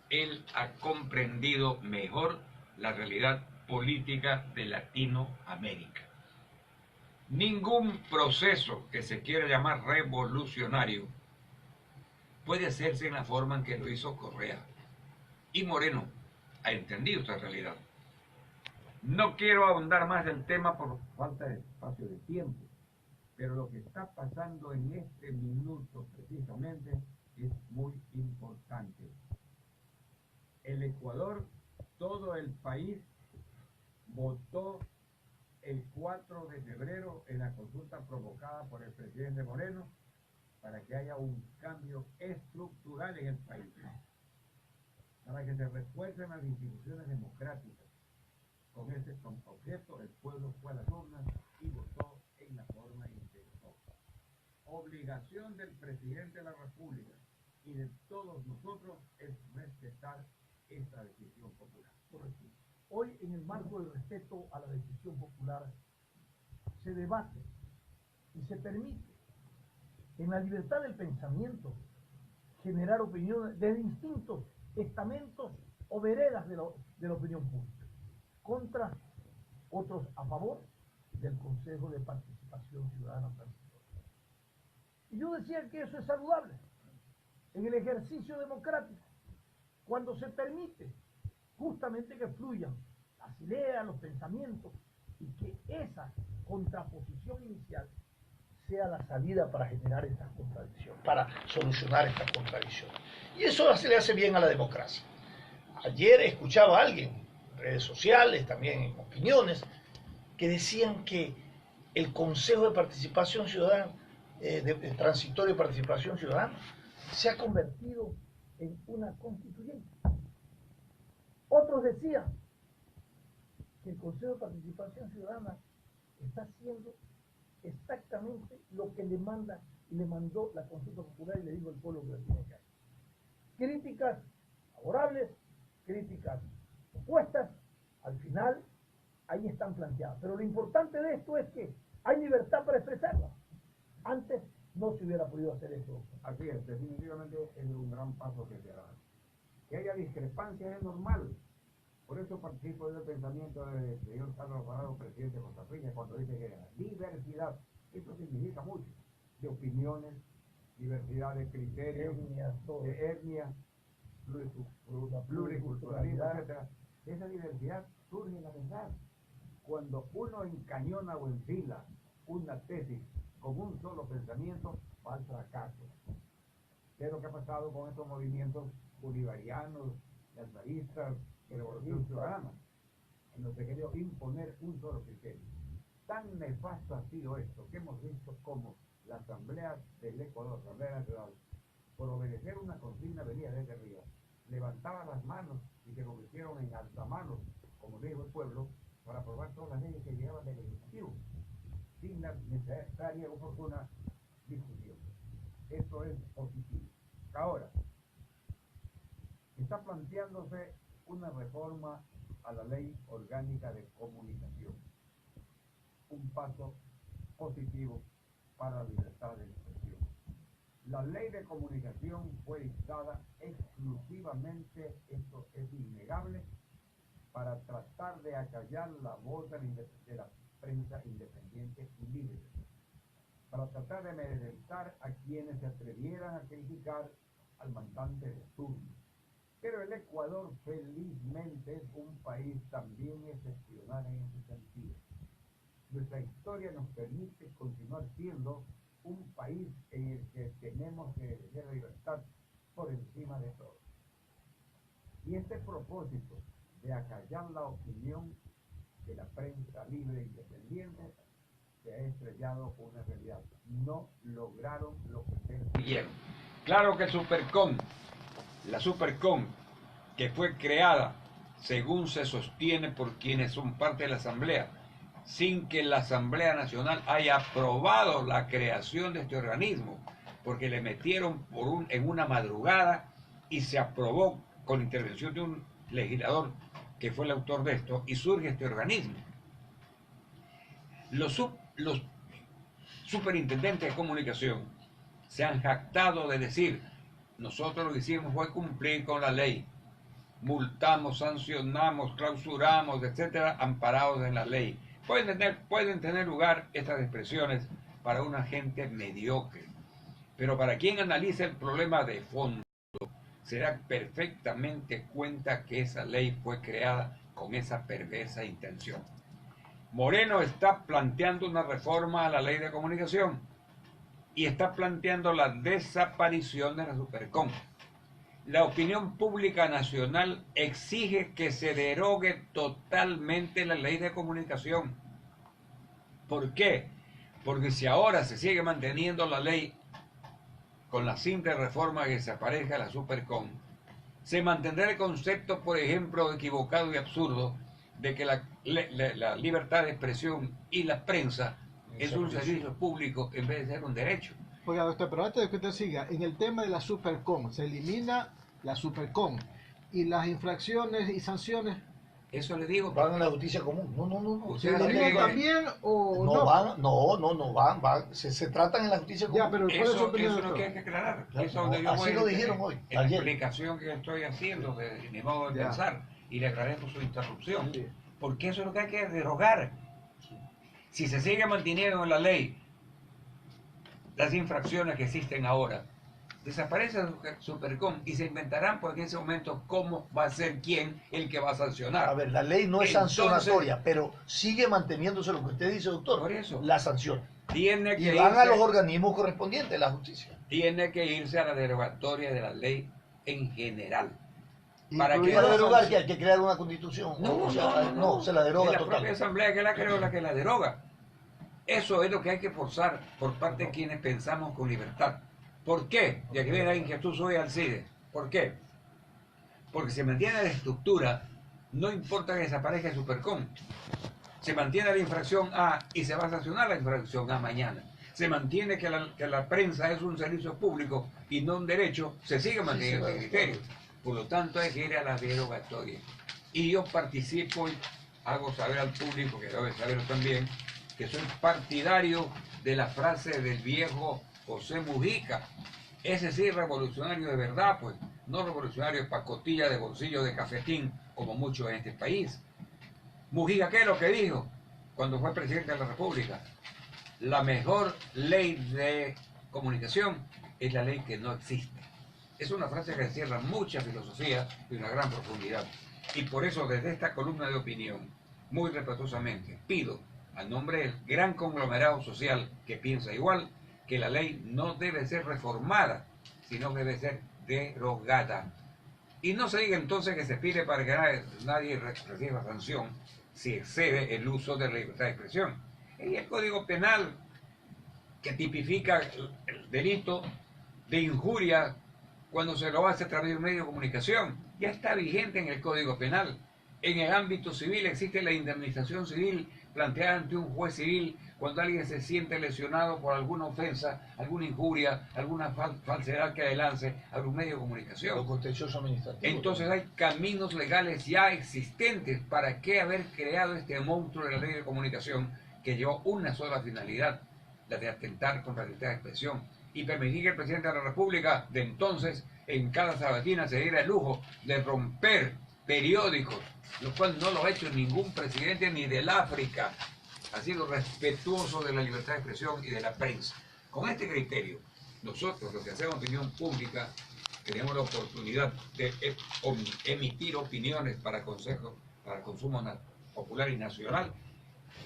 él ha comprendido mejor la realidad política de Latinoamérica. Ningún proceso que se quiera llamar revolucionario puede hacerse en la forma en que lo hizo Correa. Y Moreno ha entendido esta realidad. No quiero ahondar más del tema por falta de espacio de tiempo, pero lo que está pasando en este minuto precisamente es muy importante. El Ecuador, todo el país votó el 4 de febrero en la consulta provocada por el presidente Moreno para que haya un cambio estructural en el país, para que se refuercen las instituciones democráticas. Con ese objeto, el pueblo fue a las urnas y votó en la forma en que votó. Obligación del presidente de la República y de todos nosotros es respetar esta decisión popular. Correcto. Hoy, en el marco del respeto a la decisión popular, se debate y se permite, en la libertad del pensamiento, generar opiniones de distintos estamentos o veredas de la opinión pública, contra otros a favor del Consejo de Participación Ciudadana Transitoria. Y yo decía que eso es saludable en el ejercicio democrático, cuando se permite justamente que fluyan las ideas, los pensamientos, y que esa contraposición inicial sea la salida para generar estas contradicciones, para solucionar estas contradicciones. Y eso se le hace bien a la democracia. Ayer escuchaba a alguien en redes sociales, también en opiniones, que decían que el Consejo de Participación Ciudadana, de Transitorio de Participación Ciudadana, se ha convertido en una constituyente. Otros decían que el Consejo de Participación Ciudadana está haciendo exactamente lo que le manda y le mandó la consulta popular y le dijo al pueblo que la tiene que hacer. Críticas favorables, críticas opuestas, al final ahí están planteadas. Pero lo importante de esto es que hay libertad para expresarla. Antes no se hubiera podido hacer eso. Así es, definitivamente es un gran paso que se da. Que haya discrepancias es normal. Por eso participo del pensamiento del señor Carlos Alvarado, presidente de Costa Rica, cuando dice que la diversidad, eso significa mucho, de opiniones, diversidad de criterios, de etnia, pluriculturalismo, etc. Esa diversidad surge en la verdad. Cuando uno encañona o enfila una tesis con un solo pensamiento, va al fracaso. ¿Qué es lo que ha pasado con estos movimientos bolivarianos, lanzaristas, de Revolución Ciudadana, en los que querido imponer un solo criterio? Tan nefasto ha sido esto que hemos visto como la Asamblea del Ecuador, la Asamblea Nacional, por obedecer una consigna venida desde arriba, levantaba las manos y se convirtieron en altamanos, como dijo el pueblo, para aprobar todas las leyes que llegaban del Ejecutivo, sin la necesaria y oportuna discusión. Esto es positivo. Ahora, está planteándose una reforma a la Ley Orgánica de Comunicación, un paso positivo para la libertad de expresión. La Ley de Comunicación fue dictada exclusivamente, esto es innegable, para tratar de acallar la voz de la prensa independiente y libre, para tratar de amedrentar a quienes se atrevieran a criticar al mandante de turno. Pero el Ecuador felizmente es un país también excepcional en ese sentido. Nuestra historia nos permite continuar siendo un país en el que tenemos que ejercer la libertad por encima de todo. Y este propósito de acallar la opinión de la prensa libre e independiente se ha estrellado con una realidad. No lograron lo que ustedes quisieron. Claro que la Supercom, que fue creada, según se sostiene por quienes son parte de la Asamblea, sin que la Asamblea Nacional haya aprobado la creación de este organismo, porque le metieron en una madrugada y se aprobó con intervención de un legislador que fue el autor de esto, y surge este organismo. Los superintendentes de comunicación se han jactado de decir: nosotros lo que hicimos fue cumplir con la ley, multamos, sancionamos, clausuramos, etcétera, amparados en la ley. Pueden tener lugar estas expresiones para una gente mediocre, pero para quien analiza el problema de fondo, se da perfectamente cuenta que esa ley fue creada con esa perversa intención. Moreno está planteando una reforma a la ley de comunicación y está planteando la desaparición de la Supercom. La opinión pública nacional exige que se derogue totalmente la ley de comunicación. ¿Por qué? Porque si ahora se sigue manteniendo la ley con la simple reforma que desaparezca la Supercom, se mantendrá el concepto, por ejemplo, equivocado y absurdo de que la libertad de expresión y la prensa es un servicio público en vez de ser un derecho. Oiga, doctor, pero antes de que usted siga, en el tema de la Supercom, se elimina la Supercom y las infracciones y sanciones. Eso le digo. Van a la justicia común. No. ¿Se eliminan también o no? Van. Se tratan en la justicia común. Ya, pero eso es lo que hay que aclarar. Así lo dijeron hoy. En la explicación que estoy haciendo de mi modo de pensar, y le agradezco su interrupción. Sí. Porque eso es lo que hay que derogar. Si se sigue manteniendo en la ley las infracciones que existen ahora, desaparece Supercom y se inventarán pues en ese momento cómo va a ser quién el que va a sancionar. A ver, la ley no es sancionatoria, pero sigue manteniéndose lo que usted dice, doctor, por eso, la sanción. Tiene que y van a los organismos correspondientes de la justicia. Tiene que irse a la derogatoria de la ley en general. Para derogar que hay que crear una constitución. No, se la deroga totalmente. La propia asamblea que la creó la que la deroga. Eso es lo que hay que forzar por parte de quienes pensamos con libertad. ¿Por qué? Y aquí viene la inquietud soy Alcides. ¿Por qué? Porque se mantiene la estructura, no importa que desaparezca el Supercom. Se mantiene la infracción A y se va a sancionar la infracción A mañana. Se mantiene que la prensa es un servicio público y no un derecho, se sigue manteniendo el criterio. Por lo tanto, hay que ir a la derogatoria. Y yo participo y hago saber al público, que debe saberlo también, que soy partidario de la frase del viejo José Mujica. Ese sí revolucionario de verdad, pues, no revolucionario pacotilla de bolsillo de cafetín, como muchos en este país. Mujica, ¿qué es lo que dijo cuando fue presidente de la República? La mejor ley de comunicación es la ley que no existe. Es una frase que encierra mucha filosofía y una gran profundidad. Y por eso, desde esta columna de opinión, muy respetuosamente, pido, a nombre del gran conglomerado social que piensa igual, que la ley no debe ser reformada, sino debe ser derogada. Y no se diga entonces que se pide para que nadie reciba sanción si excede el uso de la libertad de expresión. Y el Código Penal, que tipifica el delito de injuria cuando se lo hace a través de un medio de comunicación, ya está vigente en el Código Penal. En el ámbito civil existe la indemnización civil planteada ante un juez civil cuando alguien se siente lesionado por alguna ofensa, alguna injuria, alguna falsedad que lance a algún medio de comunicación. Lo contencioso administrativo. Entonces hay caminos legales ya existentes. ¿Para qué haber creado este monstruo de la ley de comunicación que llevó una sola finalidad, la de atentar contra la libertad de expresión y permitir que el presidente de la República de entonces en cada sabatina se diera el lujo de romper periódicos, lo cual no lo ha hecho ningún presidente ni del África? Ha sido respetuoso de la libertad de expresión y de la prensa. Con este criterio, nosotros, los que hacemos opinión pública, tenemos la oportunidad de emitir opiniones para consejos, para consumo popular y nacional.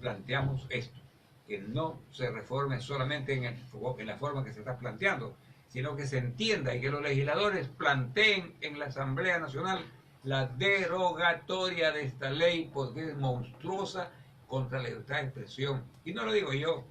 Planteamos esto, que no se reforme solamente en la forma que se está planteando, sino que se entienda y que los legisladores planteen en la Asamblea Nacional la derogatoria de esta ley, porque es monstruosa contra la libertad de expresión. Y no lo digo yo,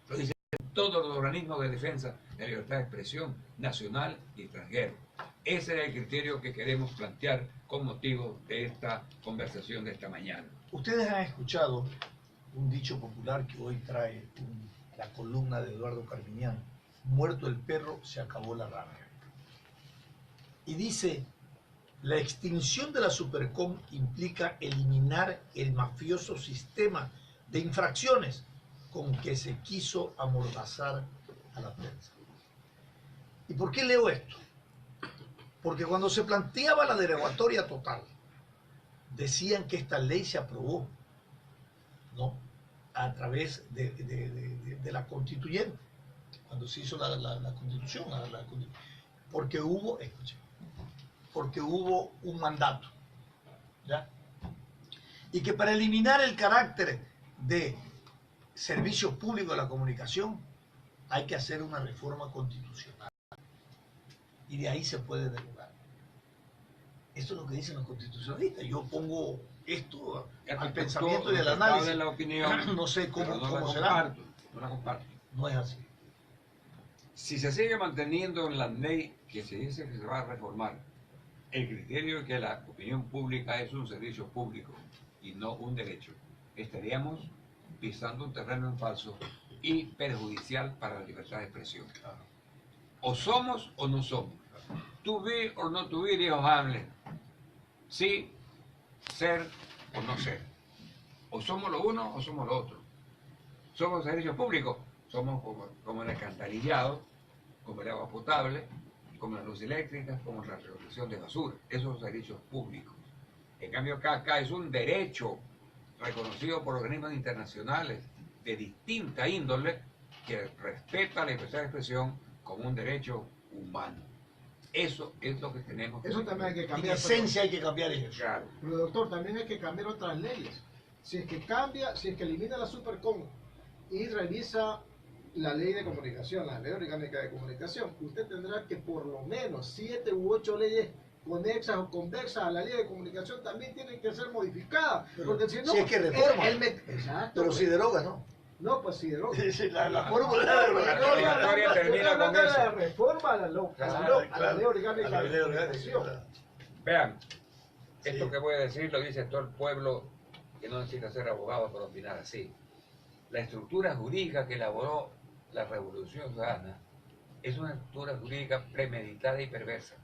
lo dicen todos los organismos de defensa de la libertad de expresión nacional y extranjero. Ese es el criterio que queremos plantear con motivo de esta conversación de esta mañana. Ustedes han escuchado un dicho popular que hoy trae la columna de Eduardo Carminián: muerto el perro, se acabó la rabia. Y dice: la extinción de la Supercom implica eliminar el mafioso sistema de infracciones con que se quiso amordazar a la prensa. ¿Y por qué leo esto? Porque cuando se planteaba la derogatoria total, decían que esta ley se aprobó, ¿no?, a través de la constituyente, cuando se hizo la constitución, porque hubo, escuchen, porque hubo un mandato, ¿ya? Y que para eliminar el carácter de servicios públicos de la comunicación hay que hacer una reforma constitucional. Y de ahí se puede derogar. Esto es lo que dicen los constitucionalistas. Yo pongo esto al pensamiento y al análisis. La opinión, no sé cómo, no cómo la será. comparto, no la comparto. No es así. Si se sigue manteniendo en la ley que se dice que se va a reformar el criterio de que la opinión pública es un servicio público y no un derecho, estaríamos pisando un terreno en falso y perjudicial para la libertad de expresión. O somos o no somos. To be or not to be, dijo Hamlet. Sí, ser o no ser. O somos lo uno o somos lo otro. Somos servicios públicos, somos como el alcantarillado, como el agua potable, como la luz eléctrica, como la recolección de basura. Esos son servicios públicos. En cambio, acá es un derecho reconocido por organismos internacionales de distinta índole que respeta la libertad de expresión como un derecho humano. Eso es lo que tenemos que Eso también hay que En cambiar. esencia hay que cambiar eso. Claro. Pero doctor, también hay que cambiar otras leyes. Si es que cambia, si es que elimina la Supercom y revisa la ley de comunicación, la ley orgánica de comunicación, usted tendrá que por lo menos 7 u 8 leyes conexas o convexas a la ley de comunicación también tienen que ser modificadas. Pero Porque si no, si es que reforma. Exacto. Pero si deroga, ¿no? No, pues si deroga. Sí, la fórmula La historia termina con eso. La reforma a la ley orgánica a la de ley orgánica, comunicación. claro. Vean, Sí. esto que voy a decir lo dice todo el pueblo que no necesita ser abogado para opinar así. La estructura jurídica que elaboró la Revolución Ciudadana es una estructura jurídica premeditada y perversa.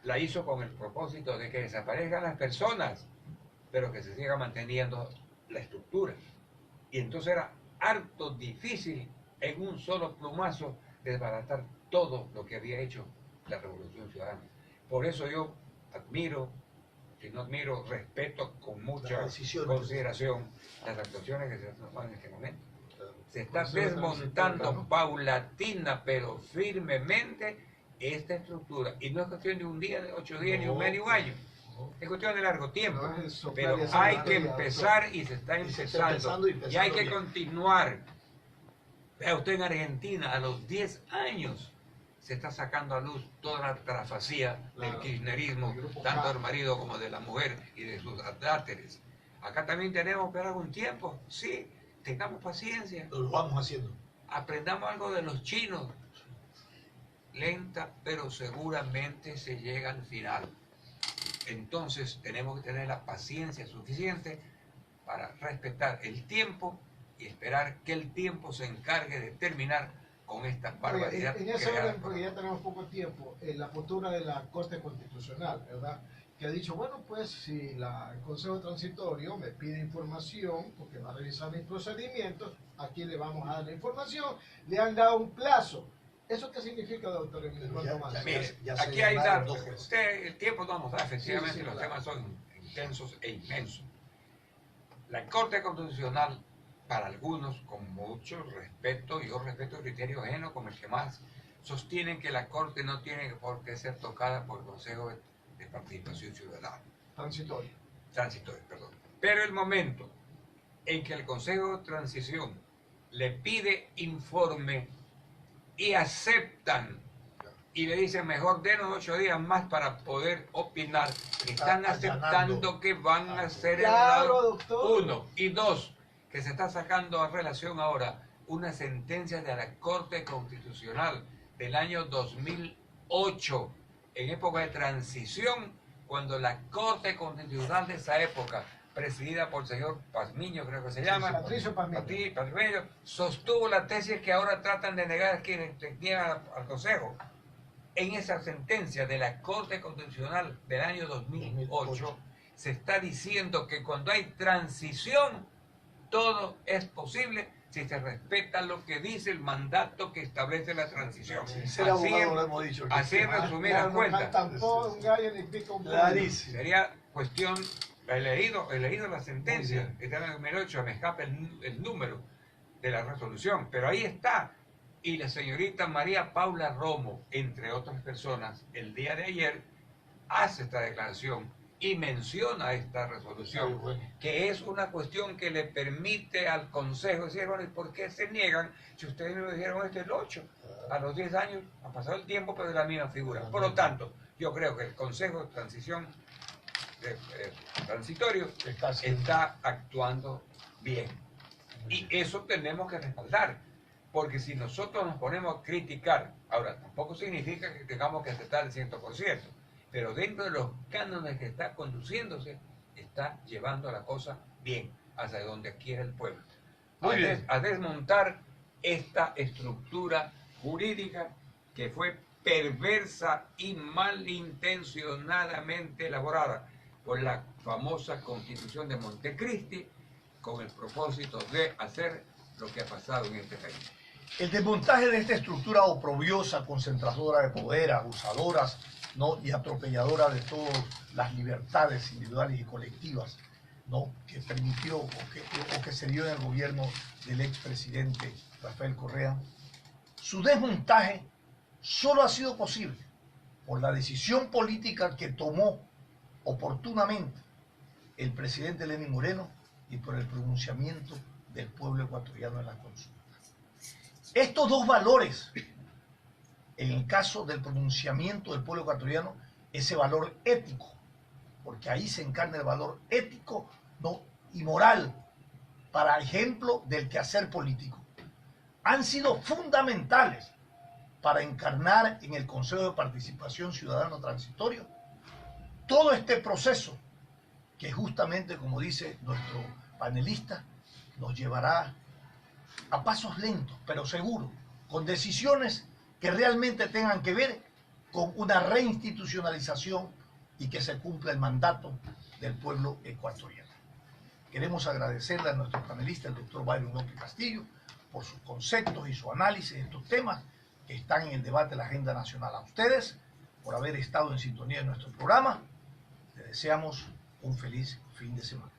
La hizo con el propósito de que desaparezcan las personas, pero que se siga manteniendo la estructura. Y entonces era harto difícil en un solo plumazo desbaratar todo lo que había hecho la Revolución Ciudadana. Por eso yo admiro, si no admiro, respeto con mucha Las decisiones. consideración las actuaciones que se toman en este momento. Se está Por eso es desmontando transitorio, ¿no? paulatina pero firmemente esta estructura. Y no es cuestión de un día, de 8 días, ni un mes, ni un año. Es cuestión de largo tiempo. No es soplar Pero y hacer hay la que tela, empezar y se está Y se está empezando. empezando y Y hay empezando que bien. continuar. Vea usted en Argentina, a los 10 años se está sacando a luz toda la trafacía del Claro. kirchnerismo, El grupo tanto K. del marido como de la mujer y de sus adláteres. Acá también tenemos que dar algún tiempo. Sí, tengamos paciencia. Lo vamos haciendo. Aprendamos algo de los chinos. Lenta, pero seguramente se llega al final. Entonces tenemos que tener la paciencia suficiente para respetar el tiempo y esperar que el tiempo se encargue de terminar con esta barbaridad. En ese creada orden, por- porque ya tenemos poco tiempo, la postura de la Corte Constitucional, ¿verdad? Que ha dicho, bueno, pues si el Consejo Transitorio me pide información, porque va a revisar mis procedimientos, aquí le vamos a dar la información, le han dado un plazo. ¿Eso qué significa, doctor? En cuanto más? Mire, Ya se aquí hay llamaron datos. dos jueces. Usted, el tiempo no nos da, efectivamente, Sí, sí, los claro. temas son intensos e inmensos. La Corte Constitucional, para algunos, con mucho respeto, yo respeto el criterio ajeno como el que más, sostienen que la Corte no tiene por qué ser tocada por el Consejo de Participación Ciudadana. Transitorio. Transitorio, perdón. Pero el momento en que el Consejo de Transición le pide informe y aceptan y le dicen mejor denos 8 días más para poder opinar, están Allanando. aceptando que van a ser Claro, el doctor. 1 y 2, que se está sacando a relación ahora una sentencia de la Corte Constitucional del año 2008, en época de transición, cuando la Corte Constitucional de esa época, presidida por el señor Pazmiño, creo que se llama, Patricio Pazmiño. Pazmiño, sostuvo la tesis que ahora tratan de negar quienes niegan al Consejo. En esa sentencia de la Corte Constitucional del año 2008, se está diciendo que cuando hay transición, todo es posible si se respeta lo que dice el mandato que establece la transición. Ser abogado lo hemos dicho. Así en resumidas cuentas. Tampoco un gallo ni pico un pollo. Clarísimo. Sería cuestión, he leído la sentencia, está en el 2008, me escapa el número de la resolución, pero ahí está. Y la señorita María Paula Romo, entre otras personas, el día de ayer hace esta declaración y menciona esta resolución, Ay, bueno. que es una cuestión que le permite al Consejo decir, bueno, ¿y por qué se niegan? Si ustedes me dijeron este es el 8, a los 10 años ha pasado el tiempo, pero es la misma figura. Por lo tanto, yo creo que el Consejo de Transición transitorio está actuando bien. Y eso tenemos que respaldar, porque si nosotros nos ponemos a criticar, ahora, tampoco significa que tengamos que aceptar el 100%, pero dentro de los cánones que está conduciéndose, está llevando la cosa bien, hacia donde quiere el pueblo. Muy bien. A desmontar esta estructura jurídica que fue perversa y malintencionadamente elaborada por la famosa Constitución de Montecristi, con el propósito de hacer lo que ha pasado en este país. El desmontaje de esta estructura oprobiosa, concentradora de poder, abusadoras, ¿no?, y atropelladora de todas las libertades individuales y colectivas, ¿no?, que permitió o que se dio en el gobierno del expresidente Rafael Correa, su desmontaje solo ha sido posible por la decisión política que tomó oportunamente el presidente Lenín Moreno y por el pronunciamiento del pueblo ecuatoriano en la consulta. Estos dos valores, en el caso del pronunciamiento del pueblo ecuatoriano, ese valor ético, porque ahí se encarna el valor ético, ¿no?, y moral, para ejemplo del quehacer político, han sido fundamentales para encarnar en el Consejo de Participación Ciudadano Transitorio todo este proceso que justamente, como dice nuestro panelista, nos llevará a pasos lentos, pero seguros, con decisiones que realmente tengan que ver con una reinstitucionalización y que se cumpla el mandato del pueblo ecuatoriano. Queremos agradecerle a nuestro panelista, el doctor Byron López Castillo, por sus conceptos y su análisis de estos temas que están en el debate de la agenda nacional. A ustedes, por haber estado en sintonía de nuestro programa, les deseamos un feliz fin de semana.